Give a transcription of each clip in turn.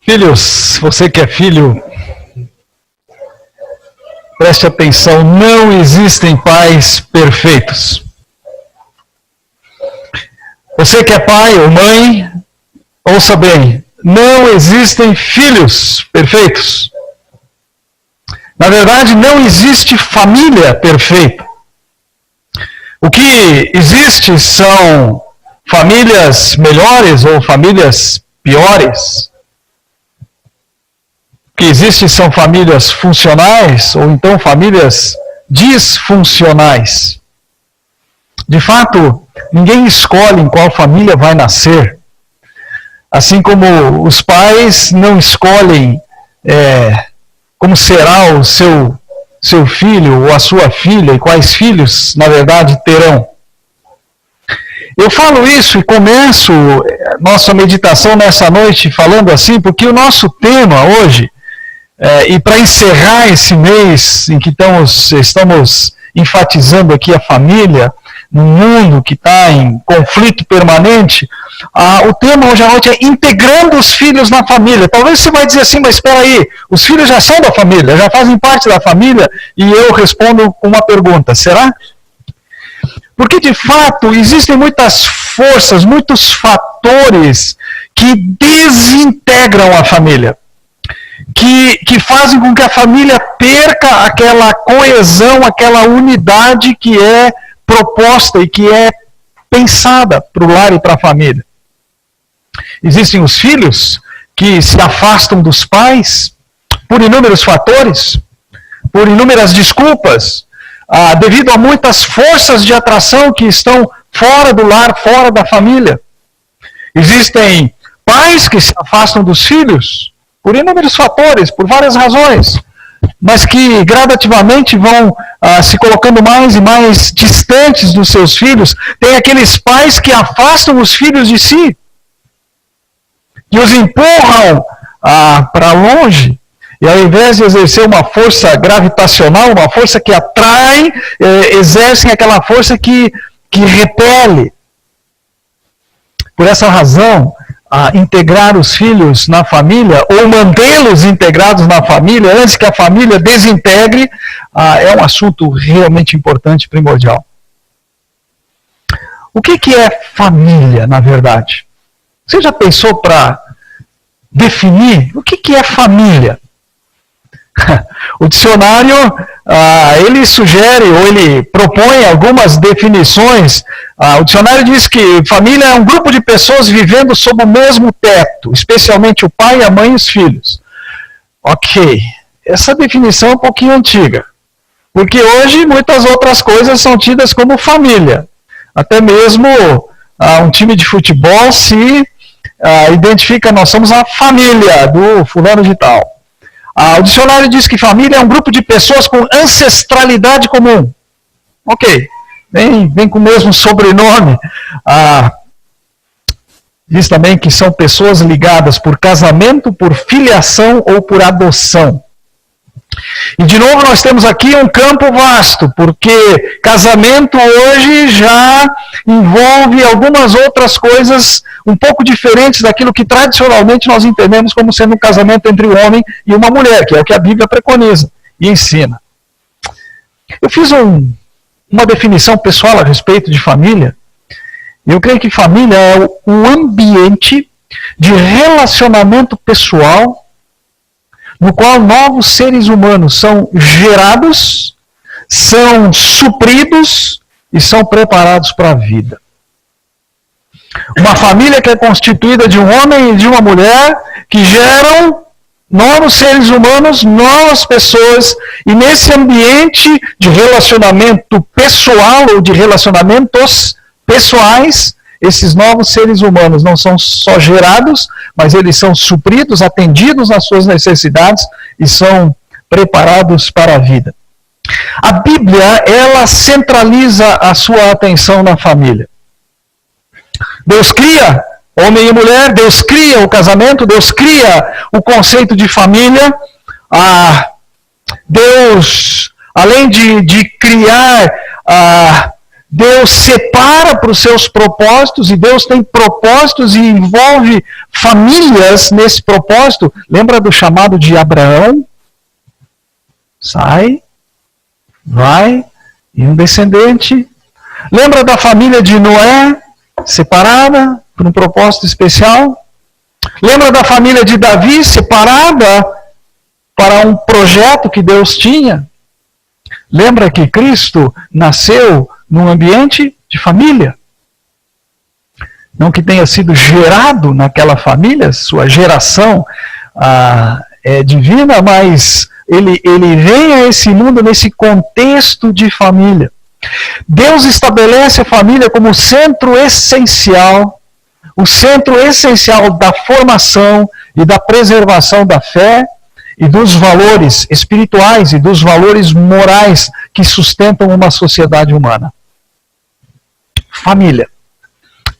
Filhos, você que é filho, preste atenção, não existem pais perfeitos. Você que é pai ou mãe, ouça bem, não existem filhos perfeitos. Na verdade, não existe família perfeita. O que existe são famílias melhores ou famílias piores. O que existe são famílias funcionais ou então famílias disfuncionais. De fato, ninguém escolhe em qual família vai nascer. Assim como os pais não escolhem como será o seu filho ou a sua filha e quais filhos, na verdade, terão. Eu falo isso e começo nossa meditação nessa noite falando assim, porque o nosso tema hoje, e para encerrar esse mês em que estamos enfatizando aqui a família, no mundo que está em conflito permanente, o tema hoje à noite é integrando os filhos na família. Talvez você vai dizer assim, mas espera aí, os filhos já são da família, já fazem parte da família, e eu respondo com uma pergunta, será? Porque de fato existem muitas forças, muitos fatores que desintegram a família. Que fazem com que a família perca aquela coesão, aquela unidade que é proposta e que é pensada para o lar e para a família. Existem os filhos que se afastam dos pais por inúmeros fatores, por inúmeras desculpas, devido a muitas forças de atração que estão fora do lar, fora da família. Existem pais que se afastam dos filhos por inúmeros fatores, por várias razões, mas que gradativamente vão se colocando mais e mais distantes dos seus filhos. Tem aqueles pais que afastam os filhos de si, que os empurram para longe, e ao invés de exercer uma força gravitacional, uma força que atrai, exercem aquela força que repele. Por essa razão, integrar os filhos na família, ou mantê-los integrados na família, antes que a família desintegre, é um assunto realmente importante, primordial. O que é família, na verdade? Você já pensou para definir o que é família? O dicionário, ele sugere, ou ele propõe algumas definições. O dicionário diz que família é um grupo de pessoas vivendo sob o mesmo teto, especialmente o pai, a mãe e os filhos. Ok, essa definição é um pouquinho antiga, porque hoje muitas outras coisas são tidas como família. Até mesmo um time de futebol se identifica, nós somos a família do fulano de tal. O dicionário diz que família é um grupo de pessoas com ancestralidade comum. Ok, vem com o mesmo sobrenome. Diz também que são pessoas ligadas por casamento, por filiação ou por adoção. E de novo nós temos aqui um campo vasto, porque casamento hoje já envolve algumas outras coisas um pouco diferentes daquilo que tradicionalmente nós entendemos como sendo um casamento entre um homem e uma mulher, que é o que a Bíblia preconiza e ensina. Eu fiz uma definição pessoal a respeito de família. Eu creio que família é um ambiente de relacionamento pessoal no qual novos seres humanos são gerados, são supridos e são preparados para a vida. Uma família que é constituída de um homem e de uma mulher que geram novos seres humanos, novas pessoas, e nesse ambiente de relacionamento pessoal ou de relacionamentos pessoais, esses novos seres humanos não são só gerados, mas eles são supridos, atendidos nas suas necessidades e são preparados para a vida. A Bíblia, ela centraliza a sua atenção na família. Deus cria homem e mulher, Deus cria o casamento, Deus cria o conceito de família. Deus, além de criar Deus separa para os seus propósitos, e Deus tem propósitos e envolve famílias nesse propósito. Lembra do chamado de Abraão? Sai, vai, e um descendente. Lembra da família de Noé, separada por um propósito especial? Lembra da família de Davi, separada para um projeto que Deus tinha? Lembra que Cristo nasceu num ambiente de família? Não que tenha sido gerado naquela família, sua geração é divina, mas ele vem a esse mundo nesse contexto de família. Deus estabelece a família como centro essencial, o centro essencial da formação e da preservação da fé e dos valores espirituais e dos valores morais que sustentam uma sociedade humana. Família.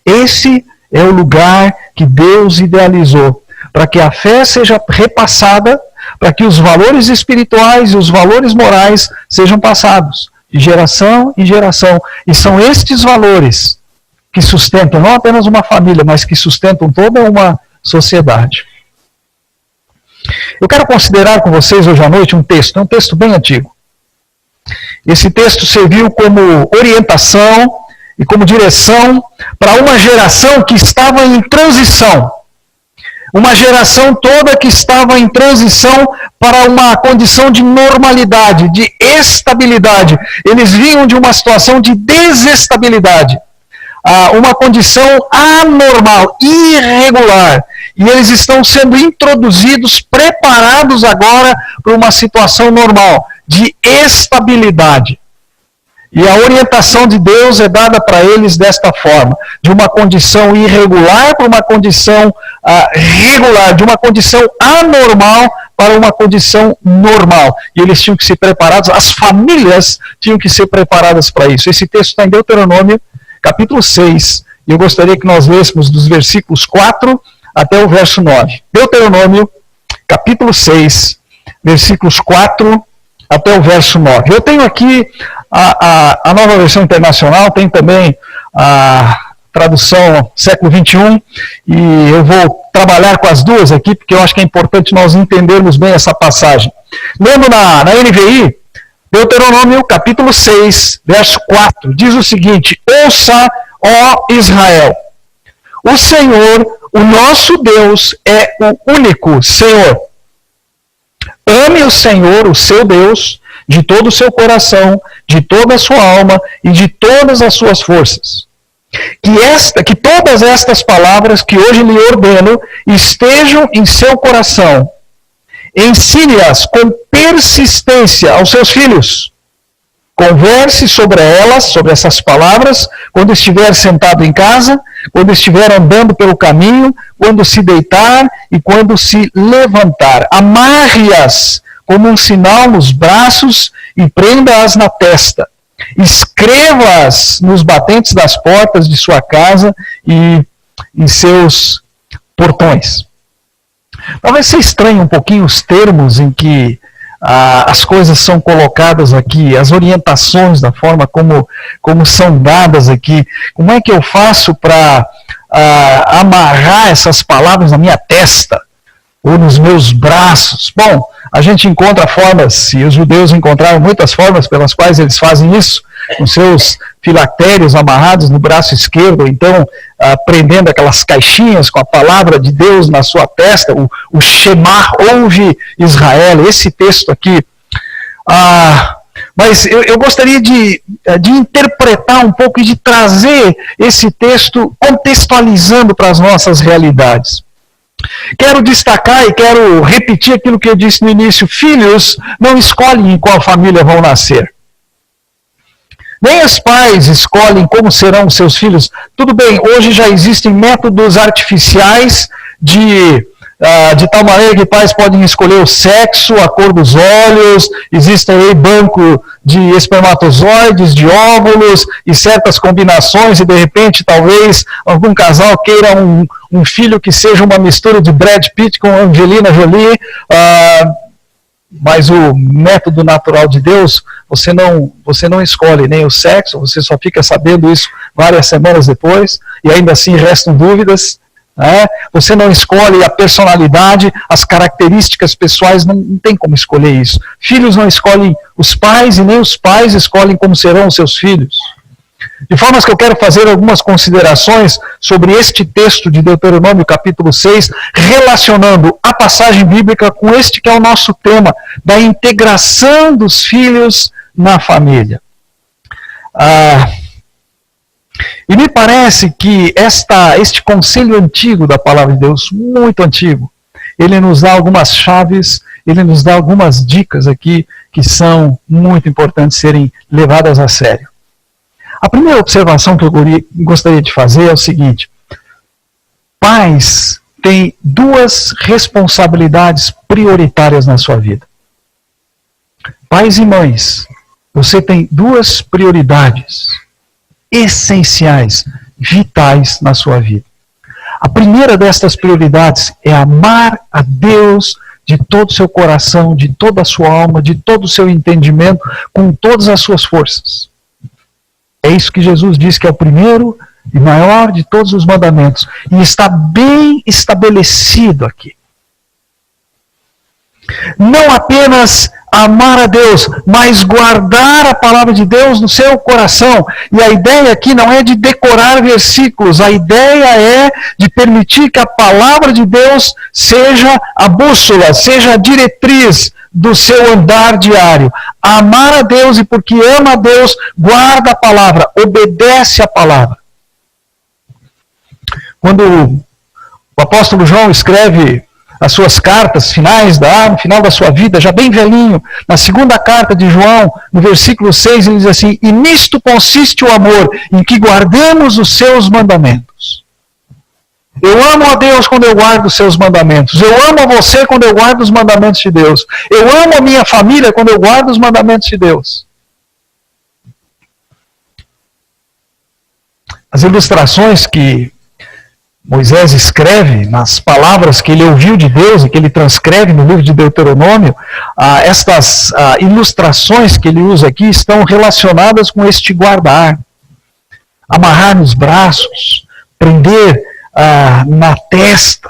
Esse é o lugar que Deus idealizou para que a fé seja repassada, para que os valores espirituais e os valores morais sejam passados de geração em geração. E são estes valores que sustentam não apenas uma família, mas que sustentam toda uma sociedade. Eu quero considerar com vocês hoje à noite um texto, é um texto bem antigo. Esse texto serviu como orientação e como direção para uma geração que estava em transição. Uma geração toda que estava em transição para uma condição de normalidade, de estabilidade. Eles vinham de uma situação de desestabilidade, uma condição anormal, irregular. E eles estão sendo introduzidos, preparados agora para uma situação normal, de estabilidade. E a orientação de Deus é dada para eles desta forma, de uma condição irregular para uma condição regular, de uma condição anormal para uma condição normal. E eles tinham que ser preparados, as famílias tinham que ser preparadas para isso. Esse texto está em Deuteronômio, capítulo 6, e eu gostaria que nós lêssemos dos versículos 4 até o verso 9. Deuteronômio, capítulo 6, versículos 4 até o verso 9. Eu tenho aqui a nova versão internacional, tem também a tradução século 21, e eu vou trabalhar com as duas aqui, porque eu acho que é importante nós entendermos bem essa passagem. Lendo na NVI, Deuteronômio capítulo 6, verso 4, diz o seguinte: ouça, ó Israel, o Senhor, o nosso Deus, é o único Senhor. Ame o Senhor, o seu Deus, de todo o seu coração, de toda a sua alma e de todas as suas forças. Que todas estas palavras que hoje lhe ordeno estejam em seu coração. Ensine-as com persistência aos seus filhos. Converse sobre elas, sobre essas palavras, quando estiver sentado em casa, quando estiver andando pelo caminho, quando se deitar e quando se levantar. Amarre-as como um sinal nos braços e prenda-as na testa. Escreva-as nos batentes das portas de sua casa e em seus portões. Talvez você estranhe um pouquinho os termos em que as coisas são colocadas aqui, as orientações da forma como são dadas aqui. Como é que eu faço para amarrar essas palavras na minha testa ou nos meus braços? Bom, a gente encontra formas, e os judeus encontraram muitas formas pelas quais eles fazem isso, com seus filactérios amarrados no braço esquerdo, então prendendo aquelas caixinhas com a palavra de Deus na sua testa, o Shema, ouve Israel, esse texto aqui. Mas eu gostaria de interpretar um pouco e de trazer esse texto contextualizando para as nossas realidades. Quero destacar e quero repetir aquilo que eu disse no início: filhos não escolhem em qual família vão nascer. Nem os pais escolhem como serão os seus filhos. Tudo bem, hoje já existem métodos artificiais de tal maneira que pais podem escolher o sexo, a cor dos olhos, existe aí banco de espermatozoides, de óvulos e certas combinações, e de repente talvez algum casal queira um filho que seja uma mistura de Brad Pitt com Angelina Jolie. Mas o método natural de Deus, você não escolhe nem o sexo, você só fica sabendo isso várias semanas depois, e ainda assim restam dúvidas. Você não escolhe a personalidade, as características pessoais, não tem como escolher isso. Filhos não escolhem os pais e nem os pais escolhem como serão os seus filhos. De forma que eu quero fazer algumas considerações sobre este texto de Deuteronômio capítulo 6, relacionando a passagem bíblica com este que é o nosso tema, da integração dos filhos na família. E me parece que este conselho antigo da palavra de Deus, muito antigo, ele nos dá algumas chaves, ele nos dá algumas dicas aqui que são muito importantes serem levadas a sério. A primeira observação que eu gostaria de fazer é o seguinte: pais têm duas responsabilidades prioritárias na sua vida. Pais e mães, você tem duas prioridades essenciais, vitais na sua vida. A primeira destas prioridades é amar a Deus de todo o seu coração, de toda a sua alma, de todo o seu entendimento, com todas as suas forças. É isso que Jesus diz que é o primeiro e maior de todos os mandamentos. E está bem estabelecido aqui. Não apenas amar a Deus, mas guardar a palavra de Deus no seu coração. E a ideia aqui não é de decorar versículos, a ideia é de permitir que a palavra de Deus seja a bússola, seja a diretriz do seu andar diário. Amar a Deus, e porque ama a Deus, guarda a palavra, obedece a palavra. Quando o apóstolo João escreve as suas cartas finais, no final da sua vida, já bem velhinho, na segunda carta de João, no versículo 6, ele diz assim: e nisto consiste o amor, em que guardemos os seus mandamentos. Eu amo a Deus quando eu guardo os seus mandamentos. Eu amo a você quando eu guardo os mandamentos de Deus. Eu amo a minha família quando eu guardo os mandamentos de Deus. As ilustrações que Moisés escreve, nas palavras que ele ouviu de Deus e que ele transcreve no livro de Deuteronômio, estas ilustrações que ele usa aqui estão relacionadas com este guardar. Amarrar nos braços, prender na testa,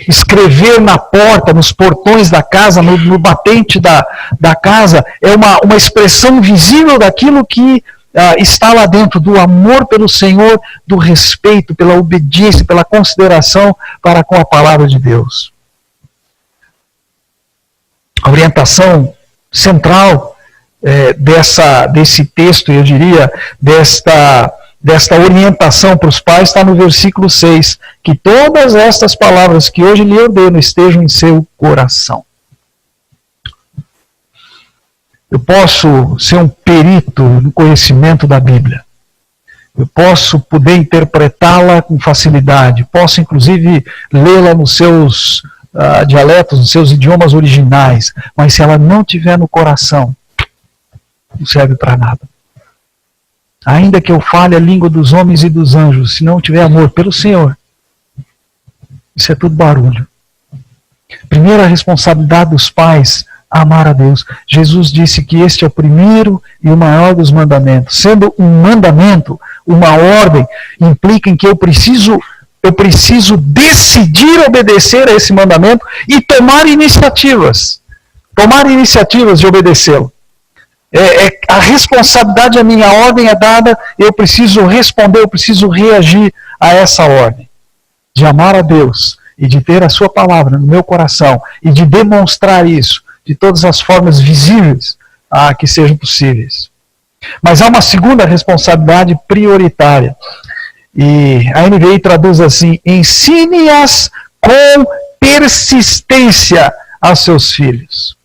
escrever na porta, nos portões da casa, no batente da casa, é uma expressão visível daquilo que está lá dentro, do amor pelo Senhor, do respeito, pela obediência, pela consideração para com a palavra de Deus. A orientação central desse texto, eu diria, desta orientação para os pais está no versículo 6, que todas estas palavras que hoje lhe ordeno estejam em seu coração. Eu posso ser um perito no conhecimento da Bíblia. Eu posso poder interpretá-la com facilidade. Posso, inclusive, lê-la nos seus dialetos, nos seus idiomas originais. Mas se ela não estiver no coração, não serve para nada. Ainda que eu fale a língua dos homens e dos anjos, se não tiver amor pelo Senhor, isso é tudo barulho. Primeira responsabilidade dos pais: amar a Deus. Jesus disse que este é o primeiro e o maior dos mandamentos. Sendo um mandamento, uma ordem, implica em que eu preciso decidir obedecer a esse mandamento e tomar iniciativas de obedecê-lo. A responsabilidade, a minha ordem é dada, eu preciso responder, eu preciso reagir a essa ordem. De amar a Deus e de ter a sua palavra no meu coração e de demonstrar isso de todas as formas visíveis que sejam possíveis. Mas há uma segunda responsabilidade prioritária. E a NVI traduz assim: ensine-as com persistência aos seus filhos.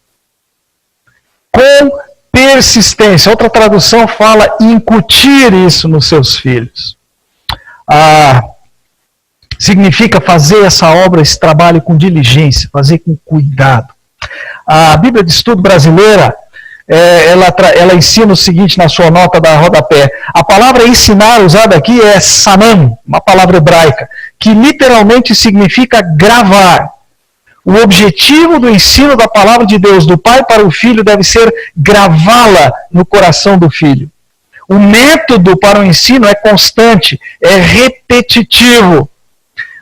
Com persistência. Outra tradução fala incutir isso nos seus filhos. Significa fazer essa obra, esse trabalho com diligência, fazer com cuidado. A Bíblia de Estudo Brasileira, ela ensina o seguinte na sua nota da rodapé: a palavra ensinar usada aqui é sanam, uma palavra hebraica, que literalmente significa gravar. O objetivo do ensino da palavra de Deus, do pai para o filho, deve ser gravá-la no coração do filho. O método para o ensino é constante, é repetitivo.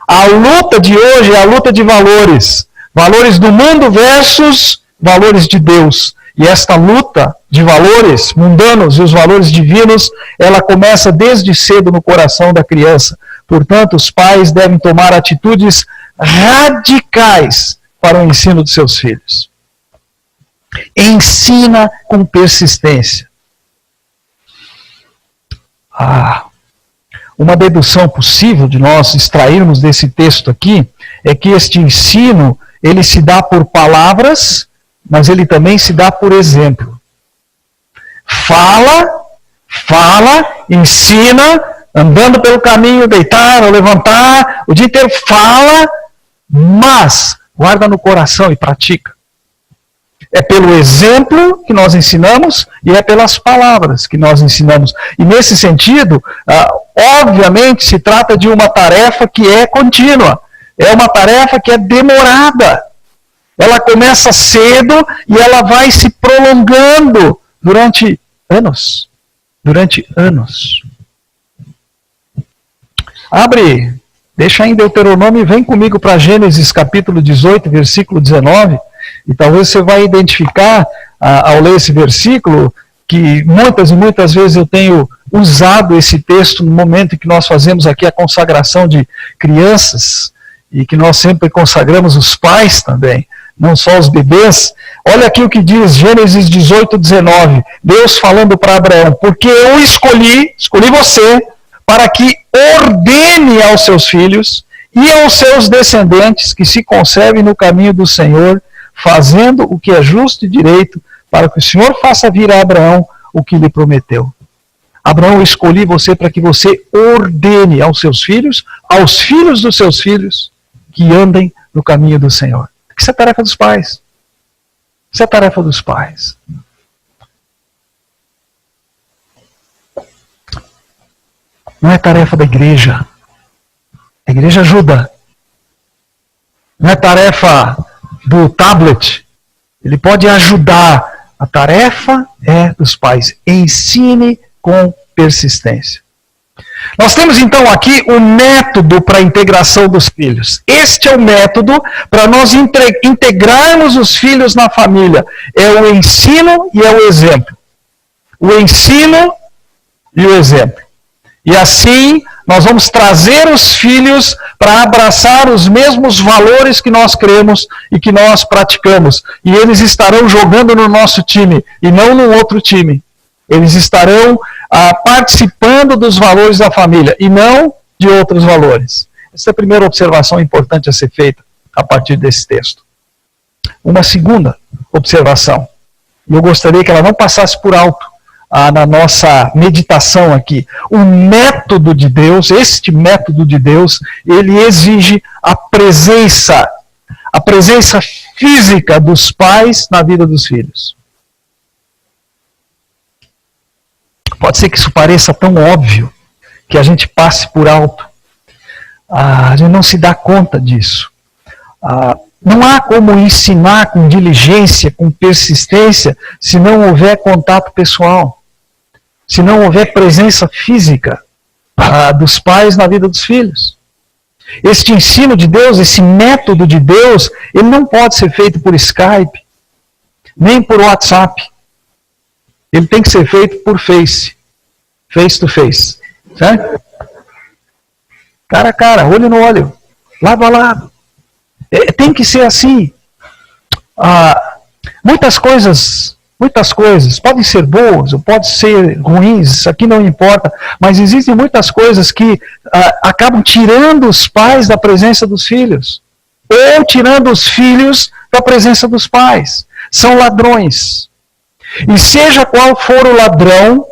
A luta de hoje é a luta de valores. Valores do mundo versus valores de Deus. E esta luta de valores mundanos e os valores divinos, ela começa desde cedo no coração da criança. Portanto, os pais devem tomar atitudes radicais para o ensino dos seus filhos. Ensina com persistência. Uma dedução possível de nós extrairmos desse texto aqui é que este ensino, ele se dá por palavras, mas ele também se dá por exemplo. Fala, ensina, andando pelo caminho, deitar ou levantar, o dia inteiro fala, mas guarda no coração e pratica. É pelo exemplo que nós ensinamos e é pelas palavras que nós ensinamos. E nesse sentido, obviamente, se trata de uma tarefa que é contínua. É uma tarefa que é demorada. Ela começa cedo e ela vai se prolongando durante anos. Durante anos. Abre, deixa em Deuteronômio e vem comigo para Gênesis capítulo 18, versículo 19. E talvez você vai identificar, ao ler esse versículo, que muitas e muitas vezes eu tenho usado esse texto no momento em que nós fazemos aqui a consagração de crianças, e que nós sempre consagramos os pais também, não só os bebês. Olha aqui o que diz Gênesis 18, 19. Deus falando para Abraão: porque eu escolhi você, para que ordene aos seus filhos e aos seus descendentes que se conservem no caminho do Senhor, fazendo o que é justo e direito, para que o Senhor faça vir a Abraão o que lhe prometeu. Abraão, eu escolhi você para que você ordene aos seus filhos, aos filhos dos seus filhos, que andem no caminho do Senhor. Isso é tarefa dos pais. Isso é tarefa dos pais. Não é tarefa da igreja. A igreja ajuda. Não é tarefa do tablet. Ele pode ajudar. A tarefa é dos pais. Ensine com persistência. Nós temos então aqui o método para a integração dos filhos. Este é o método para nós integrarmos os filhos na família. É o ensino e é o exemplo. O ensino e o exemplo. E assim nós vamos trazer os filhos para abraçar os mesmos valores que nós cremos e que nós praticamos. E eles estarão jogando no nosso time e não no outro time. Eles estarão participando dos valores da família e não de outros valores. Essa é a primeira observação importante a ser feita a partir desse texto. Uma segunda observação, e eu gostaria que ela não passasse por alto na nossa meditação aqui. O método de Deus, este método de Deus, ele exige a presença física dos pais na vida dos filhos. Pode ser que isso pareça tão óbvio que a gente passe por alto. A gente não se dá conta disso. Não há como ensinar com diligência, com persistência, se não houver contato pessoal. Se não houver presença física dos pais na vida dos filhos. Este ensino de Deus, esse método de Deus, ele não pode ser feito por Skype, nem por WhatsApp. Ele tem que ser feito por face to face, certo? Cara a cara, olho no olho, lado a lado. Tem que ser assim. Muitas coisas podem ser boas ou podem ser ruins, isso aqui não importa, mas existem muitas coisas que acabam tirando os pais da presença dos filhos, ou tirando os filhos da presença dos pais. São ladrões. E seja qual for o ladrão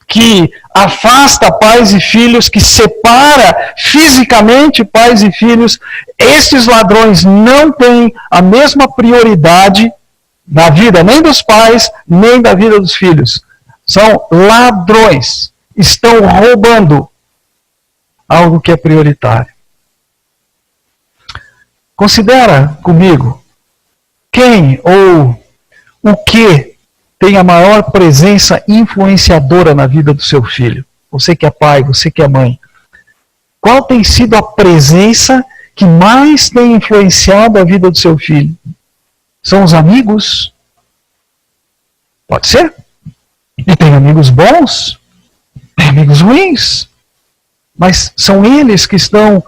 que afasta pais e filhos, que separa fisicamente pais e filhos, estes ladrões não têm a mesma prioridade na vida nem dos pais, nem da vida dos filhos. São ladrões. Estão roubando algo que é prioritário. Considera comigo Quem ou o que tem a maior presença influenciadora na vida do seu filho? Você que é pai, você que é mãe. Qual tem sido a presença que mais tem influenciado a vida do seu filho? São os amigos? Pode ser. E tem amigos bons, tem amigos ruins. Mas são eles que estão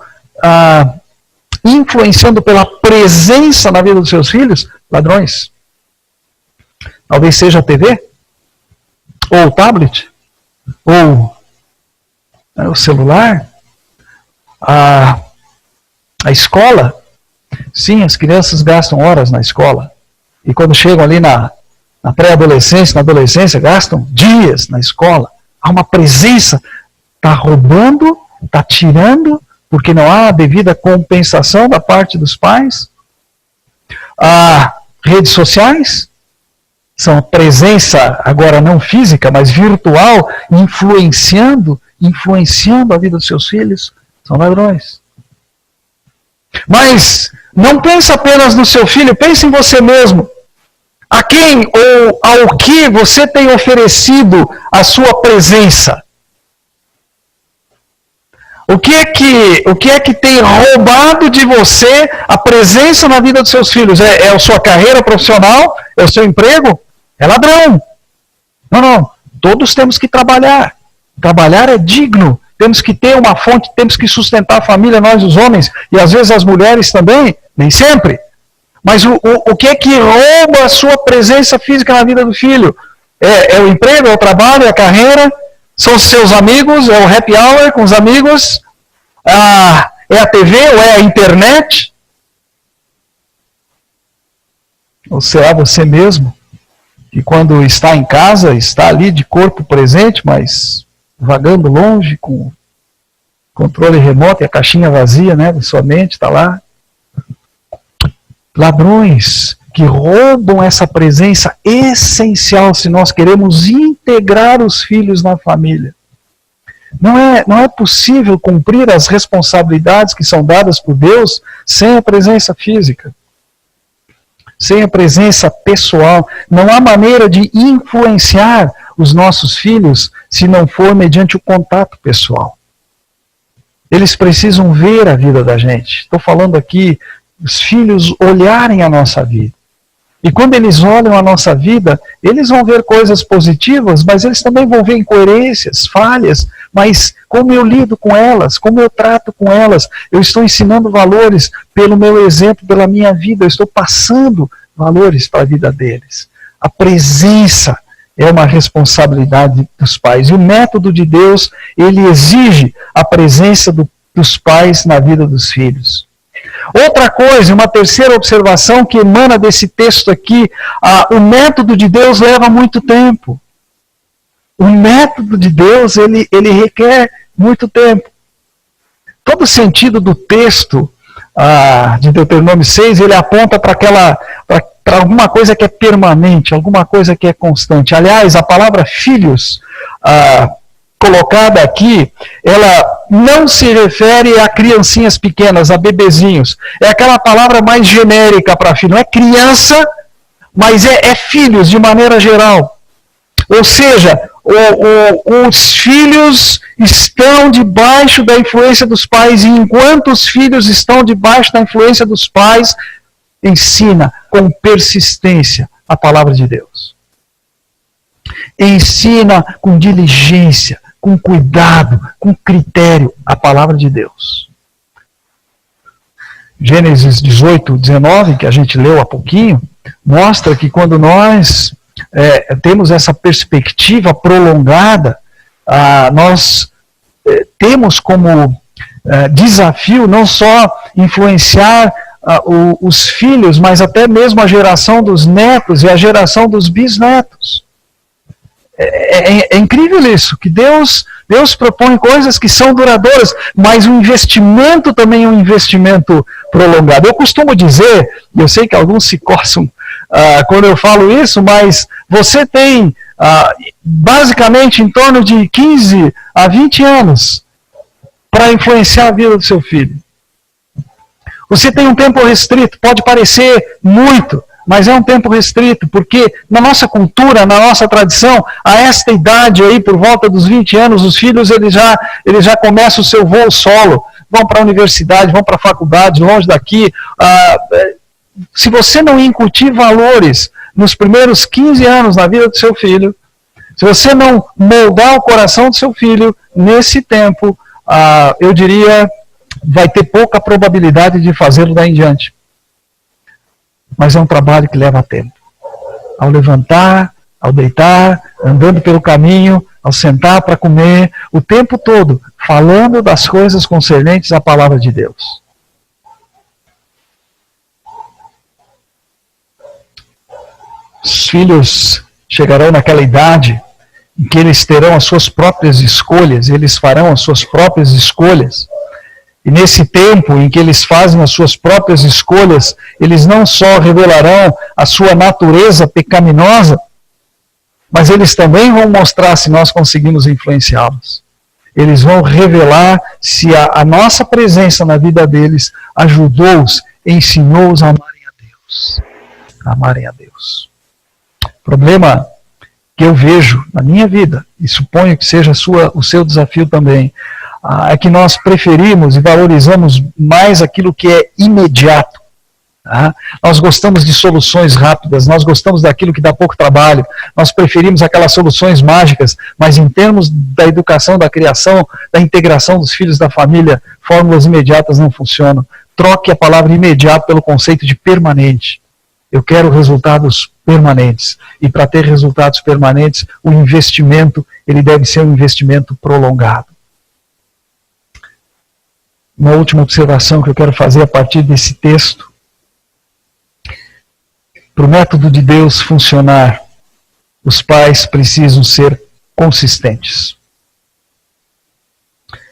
influenciando pela presença na vida dos seus filhos? Ladrões. Talvez seja a TV, ou o tablet, ou o celular, a escola. Sim, as crianças gastam horas na escola. E quando chegam ali na pré-adolescência, na adolescência, gastam dias na escola. Há uma presença, está roubando, está tirando, porque não há a devida compensação da parte dos pais. Redes sociais são a presença, agora não física, mas virtual, influenciando a vida dos seus filhos. São ladrões. Mas não pense apenas no seu filho, pense em você mesmo. A quem ou ao que você tem oferecido a sua presença? O que é que tem roubado de você a presença na vida dos seus filhos? É a sua carreira profissional? É o seu emprego? É ladrão. Não. Todos temos que trabalhar. Trabalhar é digno. Temos que ter uma fonte, temos que sustentar a família, nós os homens, e às vezes as mulheres também, nem sempre. Mas o que é que rouba a sua presença física na vida do filho? É o emprego, é o trabalho, é a carreira? São os seus amigos? É o happy hour com os amigos? É a TV ou é a internet? Ou será você mesmo? Que quando está em casa, está ali de corpo presente, mas vagando longe com controle remoto e a caixinha vazia, né, da sua mente, está lá. Ladrões que roubam essa presença essencial se nós queremos integrar os filhos na família. Não é possível cumprir as responsabilidades que são dadas por Deus sem a presença física, sem a presença pessoal. Não há maneira de influenciar os nossos filhos se não for mediante o contato pessoal. Eles precisam ver a vida da gente. Estou falando aqui, os filhos olharem a nossa vida. E quando eles olham a nossa vida, eles vão ver coisas positivas, mas eles também vão ver incoerências, falhas. Mas como eu lido com elas, como eu trato com elas, eu estou ensinando valores pelo meu exemplo, pela minha vida, eu estou passando valores para a vida deles. A presença é uma responsabilidade dos pais. E o método de Deus, ele exige a presença dos pais na vida dos filhos. Outra coisa, uma terceira observação que emana desse texto aqui, o método de Deus leva muito tempo. O método de Deus, ele requer muito tempo. Todo o sentido do texto de Deuteronômio 6, ele aponta para alguma coisa que é permanente, alguma coisa que é constante. Aliás, a palavra filhos, colocada aqui, ela não se refere a criancinhas pequenas, a bebezinhos. É aquela palavra mais genérica para filho. Não é criança, mas é filhos de maneira geral. Ou seja, os filhos estão debaixo da influência dos pais, e enquanto os filhos estão debaixo da influência dos pais, ensina com persistência a palavra de Deus. Ensina com diligência, com cuidado, com critério, a palavra de Deus. Gênesis 18, 19, que a gente leu há pouquinho, mostra que quando nós temos essa perspectiva prolongada, nós temos como desafio não só influenciar os filhos, mas até mesmo a geração dos netos e a geração dos bisnetos. É incrível isso, que Deus propõe coisas que são duradouras, mas o investimento também é um investimento prolongado. Eu costumo dizer, e eu sei que alguns se coçam quando eu falo isso, mas você tem basicamente em torno de 15 a 20 anos para influenciar a vida do seu filho. Você tem um tempo restrito, pode parecer muito, Mas é um tempo restrito, porque na nossa cultura, na nossa tradição, a esta idade aí, por volta dos 20 anos, os filhos eles já começam o seu voo solo, vão para a universidade, vão para a faculdade, longe daqui. Se você não incutir valores nos primeiros 15 anos na vida do seu filho, se você não moldar o coração do seu filho nesse tempo, eu diria, vai ter pouca probabilidade de fazê-lo daí em diante. Mas é um trabalho que leva tempo. Ao levantar, ao deitar, andando pelo caminho, ao sentar para comer, o tempo todo falando das coisas concernentes à palavra de Deus. Os filhos chegarão naquela idade em que eles terão as suas próprias escolhas, eles farão as suas próprias escolhas. E nesse tempo em que eles fazem as suas próprias escolhas, eles não só revelarão a sua natureza pecaminosa, mas eles também vão mostrar se nós conseguimos influenciá-los. Eles vão revelar se a nossa presença na vida deles ajudou-os, ensinou-os a amarem a Deus. A amarem a Deus. O problema que eu vejo na minha vida, e suponho que seja o seu desafio também, é que nós preferimos e valorizamos mais aquilo que é imediato. Tá? Nós gostamos de soluções rápidas, nós gostamos daquilo que dá pouco trabalho, nós preferimos aquelas soluções mágicas, mas em termos da educação, da criação, da integração dos filhos da família, fórmulas imediatas não funcionam. Troque a palavra imediato pelo conceito de permanente. Eu quero resultados permanentes. E para ter resultados permanentes, o investimento ele deve ser um investimento prolongado. Uma última observação que eu quero fazer a partir desse texto. Para o método de Deus funcionar, os pais precisam ser consistentes.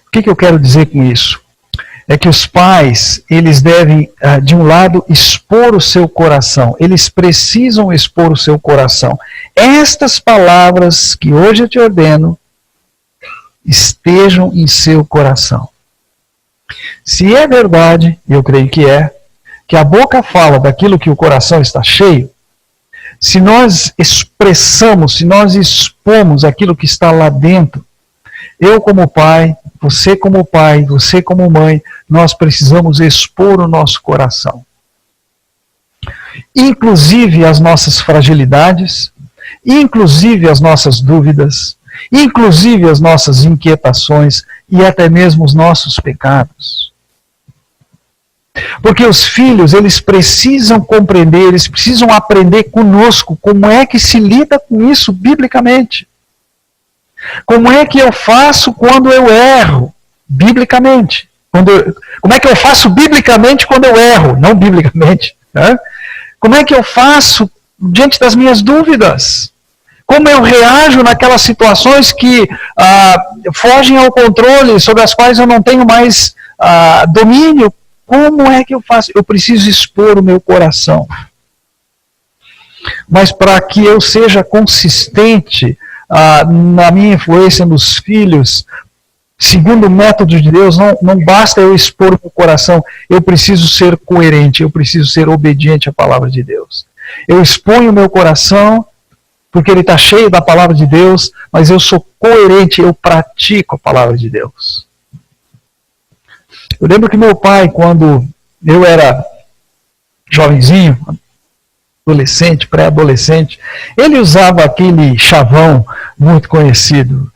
O que eu quero dizer com isso? É que os pais, eles devem, de um lado, expor o seu coração. Eles precisam expor o seu coração. Estas palavras que hoje eu te ordeno, estejam em seu coração. Se é verdade, e eu creio que a boca fala daquilo que o coração está cheio, se nós expressamos, se nós expomos aquilo que está lá dentro, eu como pai, você como mãe, nós precisamos expor o nosso coração. Inclusive as nossas fragilidades, inclusive as nossas dúvidas, inclusive as nossas inquietações e até mesmo os nossos pecados. Porque os filhos, eles precisam compreender, eles precisam aprender conosco como é que se lida com isso biblicamente. Como é que eu faço quando eu erro, biblicamente? Como é que eu faço biblicamente quando eu erro, não biblicamente? Né? Como é que eu faço diante das minhas dúvidas? Como eu reajo naquelas situações que fogem ao controle, sobre as quais eu não tenho mais domínio? Como é que eu faço? Eu preciso expor o meu coração. Mas para que eu seja consistente na minha influência nos filhos, segundo o método de Deus, não basta eu expor o meu coração, eu preciso ser coerente, eu preciso ser obediente à palavra de Deus. Eu exponho o meu coração, porque ele está cheio da palavra de Deus, mas eu sou coerente, eu pratico a palavra de Deus. Eu lembro que meu pai, quando eu era jovenzinho, adolescente, pré-adolescente, ele usava aquele chavão muito conhecido.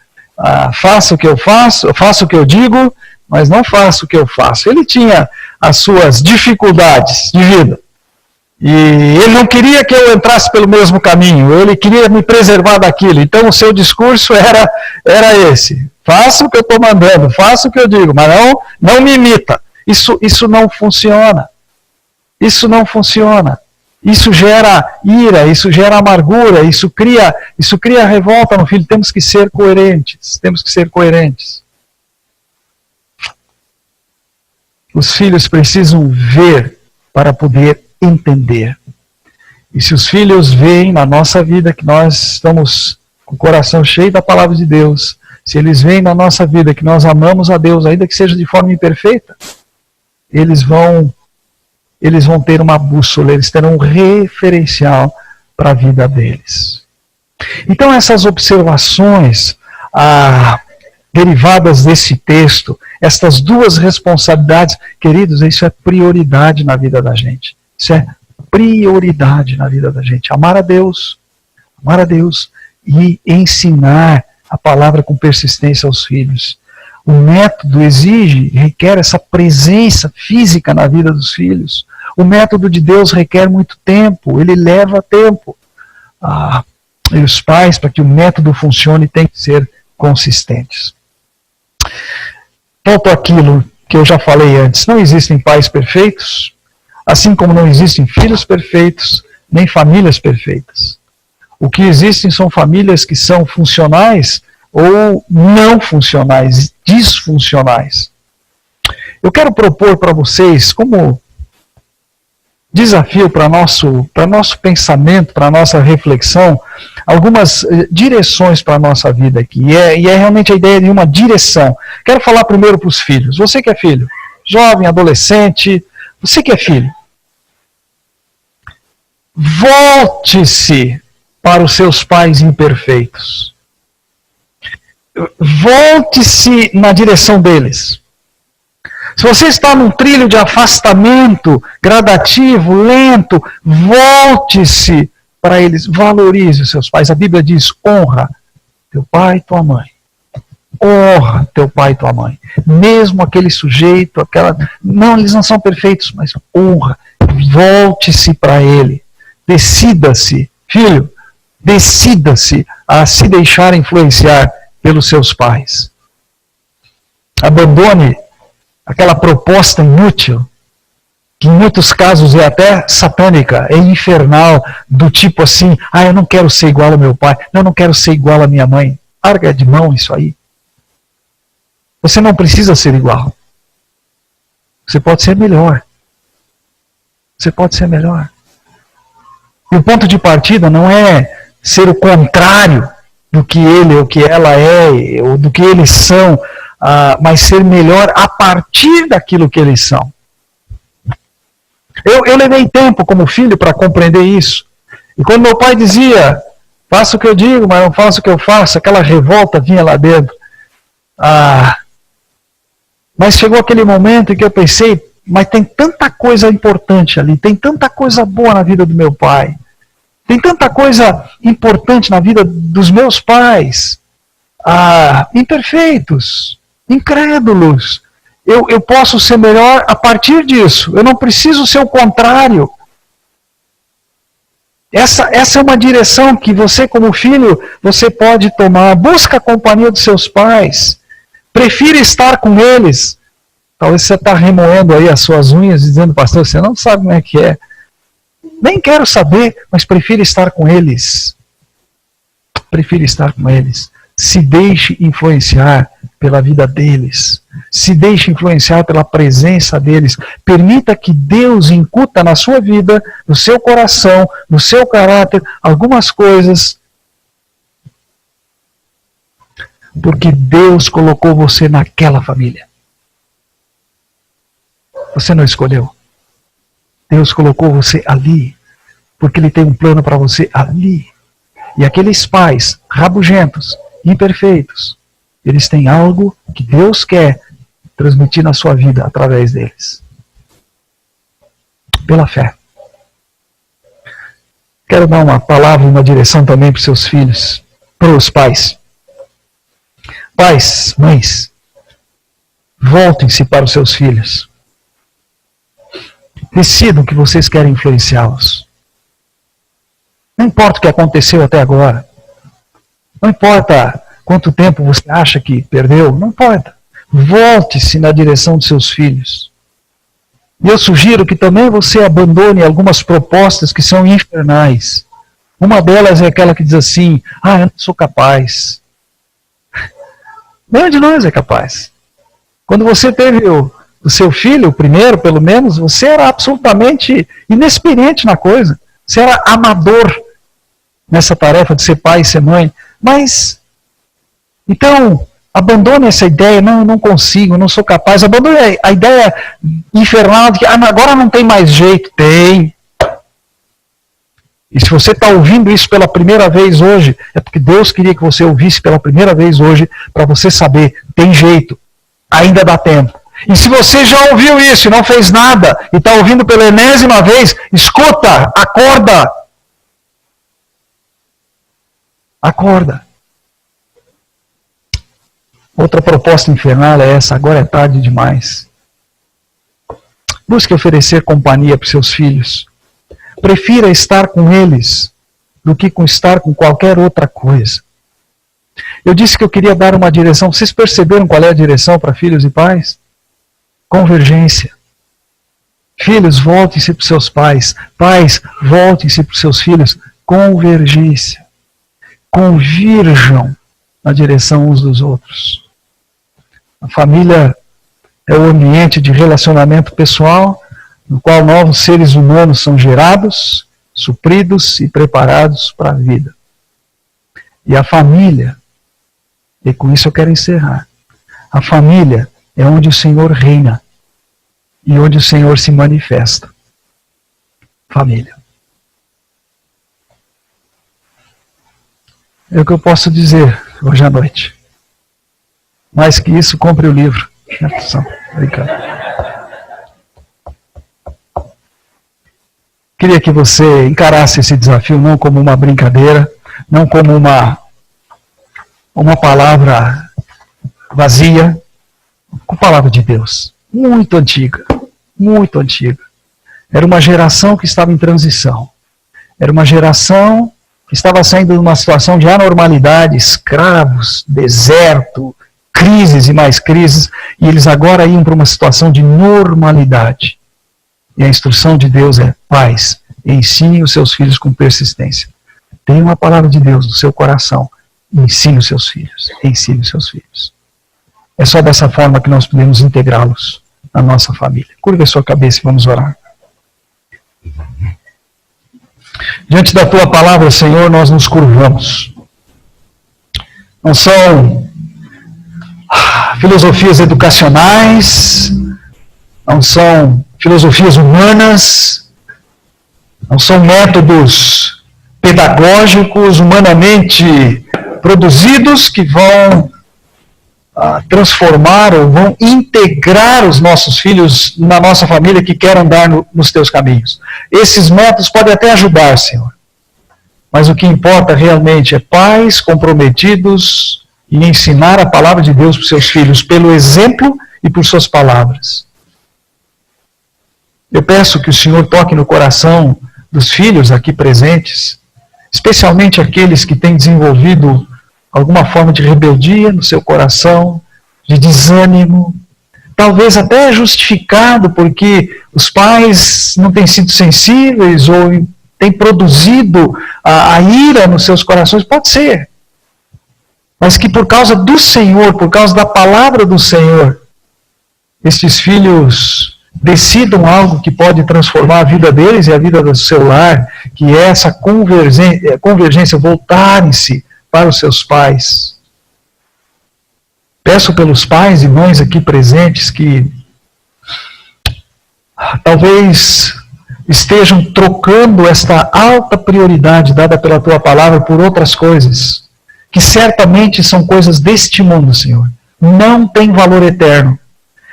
Faça o que eu faço, faça o que eu digo, mas não faça o que eu faço. Ele tinha as suas dificuldades de vida. E ele não queria que eu entrasse pelo mesmo caminho, ele queria me preservar daquilo. Então o seu discurso era esse: faça o que eu estou mandando, faça o que eu digo, mas não me imita. Isso não funciona. Isso não funciona. Isso gera ira, isso gera amargura, isso cria revolta no filho. Temos que ser coerentes, temos que ser coerentes. Os filhos precisam ver para poder entender. E se os filhos veem na nossa vida que nós estamos com o coração cheio da palavra de Deus, se eles veem na nossa vida que nós amamos a Deus, ainda que seja de forma imperfeita, eles vão eles vão ter uma bússola, eles terão um referencial para a vida deles. Então essas observações derivadas desse texto, estas duas responsabilidades, queridos, isso é prioridade na vida da gente. Isso é prioridade na vida da gente. Amar a Deus e ensinar a palavra com persistência aos filhos. O método requer essa presença física na vida dos filhos. O método de Deus requer muito tempo, ele leva tempo. E os pais, para que o método funcione, têm que ser consistentes. Volto àquilo que eu já falei antes. Não existem pais perfeitos, assim como não existem filhos perfeitos, nem famílias perfeitas. O que existem são famílias que são funcionais ou não funcionais, disfuncionais. Eu quero propor para vocês, como desafio para nosso pensamento, para nossa reflexão, algumas direções para a nossa vida aqui. E é realmente a ideia de uma direção. Quero falar primeiro para os filhos. Você que é filho, jovem, adolescente, você que é filho, volte-se para os seus pais imperfeitos. Volte-se na direção deles. Se você está num trilho de afastamento gradativo, lento, volte-se para eles, valorize os seus pais. A Bíblia diz, honra teu pai e tua mãe. Honra teu pai e tua mãe. Mesmo aquele sujeito, não, eles não são perfeitos, mas honra. Volte-se para ele. Decida-se, filho, decida-se a se deixar influenciar pelos seus pais. Abandone aquela proposta inútil, que em muitos casos é até satânica, é infernal, do tipo assim, eu não quero ser igual ao meu pai, não quero ser igual à minha mãe. Larga de mão isso aí. Você não precisa ser igual. Você pode ser melhor. Você pode ser melhor. E o ponto de partida não é ser o contrário do que ele ou que ela é, ou do que eles são, mas ser melhor a partir daquilo que eles são. Eu levei tempo como filho para compreender isso. E quando meu pai dizia, faça o que eu digo, mas não faça o que eu faço, aquela revolta vinha lá dentro. Mas chegou aquele momento em que eu pensei, mas tem tanta coisa importante ali, tem tanta coisa boa na vida do meu pai, tem tanta coisa importante na vida dos meus pais, imperfeitos, incrédulos. Eu posso ser melhor a partir disso. Eu não preciso ser o contrário. Essa é uma direção que você, como filho, você pode tomar. Busca a companhia dos seus pais. Prefira estar com eles. Talvez você está remoendo aí as suas unhas, dizendo, pastor, você não sabe como é que é. Nem quero saber, mas prefira estar com eles. Prefira estar com eles. Se deixe influenciar pela vida deles. Se deixe influenciar pela presença deles. Permita que Deus incuta na sua vida, no seu coração, no seu caráter, algumas coisas. Porque Deus colocou você naquela família. Você não escolheu. Deus colocou você ali. Porque Ele tem um plano para você ali. E aqueles pais rabugentos, imperfeitos, eles têm algo que Deus quer transmitir na sua vida através deles. Pela fé. Quero dar uma palavra, uma direção também para os seus filhos, para os pais. Pais, mães, voltem-se para os seus filhos. Decidam que vocês querem influenciá-los. Não importa o que aconteceu até agora. Não importa quanto tempo você acha que perdeu. Não importa. Volte-se na direção dos seus filhos. E eu sugiro que também você abandone algumas propostas que são infernais. Uma delas é aquela que diz assim, eu não sou capaz. Nenhum de nós é capaz. Quando você teve o seu filho, o primeiro pelo menos, você era absolutamente inexperiente na coisa. Você era amador nessa tarefa de ser pai e ser mãe. Mas, então, Abandone essa ideia, não, eu não consigo, eu não sou capaz. Abandone a ideia infernal de que agora não tem mais jeito. Tem. E se você está ouvindo isso pela primeira vez hoje, é porque Deus queria que você ouvisse pela primeira vez hoje, para você saber, tem jeito, ainda dá tempo. E se você já ouviu isso e não fez nada, e está ouvindo pela enésima vez, escuta, acorda. Acorda. Outra proposta infernal é essa, agora é tarde demais. Busque oferecer companhia para seus filhos. Prefira estar com eles do que estar com qualquer outra coisa. Eu disse que eu queria dar uma direção. Vocês perceberam qual é a direção para filhos e pais? Convergência. Filhos, voltem-se para os seus pais. Pais, voltem-se para os seus filhos. Convergência. Convirjam na direção uns dos outros. A família é o ambiente de relacionamento pessoal no qual novos seres humanos são gerados, supridos e preparados para a vida. E a família, e com isso eu quero encerrar, a família é onde o Senhor reina e onde o Senhor se manifesta. Família. É o que eu posso dizer hoje à noite. Mais que isso, compre o livro. Obrigado. Queria que você encarasse esse desafio não como uma brincadeira, não como uma palavra vazia, com a palavra de Deus. Muito antiga, muito antiga. Era uma geração que estava em transição. Era uma geração que estava saindo de uma situação de anormalidade, escravos, deserto, crises e mais crises, e eles agora iam para uma situação de normalidade. E a instrução de Deus é: pais, ensine os seus filhos com persistência. Tenha uma palavra de Deus no seu coração. Ensine os seus filhos. Ensine os seus filhos. É só dessa forma que nós podemos integrá-los na nossa família. Curva a sua cabeça e vamos orar. Diante da tua palavra, Senhor, nós nos curvamos. Não são filosofias educacionais, não são filosofias humanas, não são métodos pedagógicos humanamente produzidos que vão transformar ou vão integrar os nossos filhos na nossa família que quer andar nos teus caminhos. Esses métodos podem até ajudar, Senhor, mas o que importa realmente é pais comprometidos em ensinar a palavra de Deus para os seus filhos pelo exemplo e por suas palavras. Eu peço que o Senhor toque no coração dos filhos aqui presentes, especialmente aqueles que têm desenvolvido alguma forma de rebeldia no seu coração, de desânimo, talvez até justificado porque os pais não têm sido sensíveis ou têm produzido a ira nos seus corações, pode ser. Mas que por causa do Senhor, por causa da palavra do Senhor, estes filhos decidam algo que pode transformar a vida deles e a vida do seu lar, que é essa convergência, voltarem-se para os seus pais. Peço pelos pais e mães aqui presentes que talvez estejam trocando esta alta prioridade dada pela tua palavra por outras coisas, que certamente são coisas deste mundo, Senhor. Não tem valor eterno.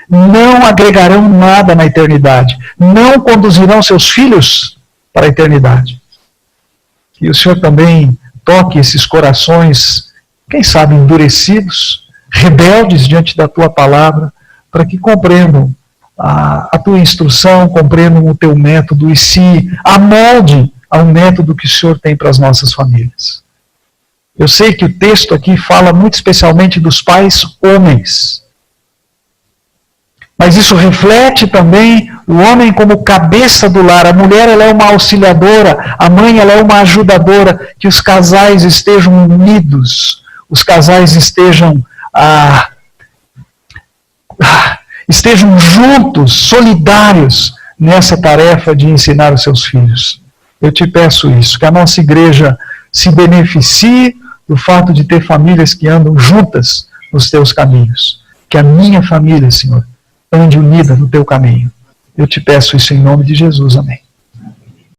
Não agregarão nada na eternidade. Não conduzirão seus filhos para a eternidade. E o Senhor também toque esses corações, quem sabe endurecidos, rebeldes diante da tua palavra, para que compreendam a tua instrução, compreendam o teu método e se amoldem ao método que o Senhor tem para as nossas famílias. Eu sei que o texto aqui fala muito especialmente dos pais homens. Mas isso reflete também o homem como cabeça do lar. A mulher ela é uma auxiliadora, a mãe ela é uma ajudadora. Que os casais estejam unidos, os casais estejam juntos, solidários nessa tarefa de ensinar os seus filhos. Eu te peço isso, que a nossa igreja se beneficie do fato de ter famílias que andam juntas nos teus caminhos. Que a minha família, Senhor, ande unida no teu caminho. Eu te peço isso em nome de Jesus. Amém.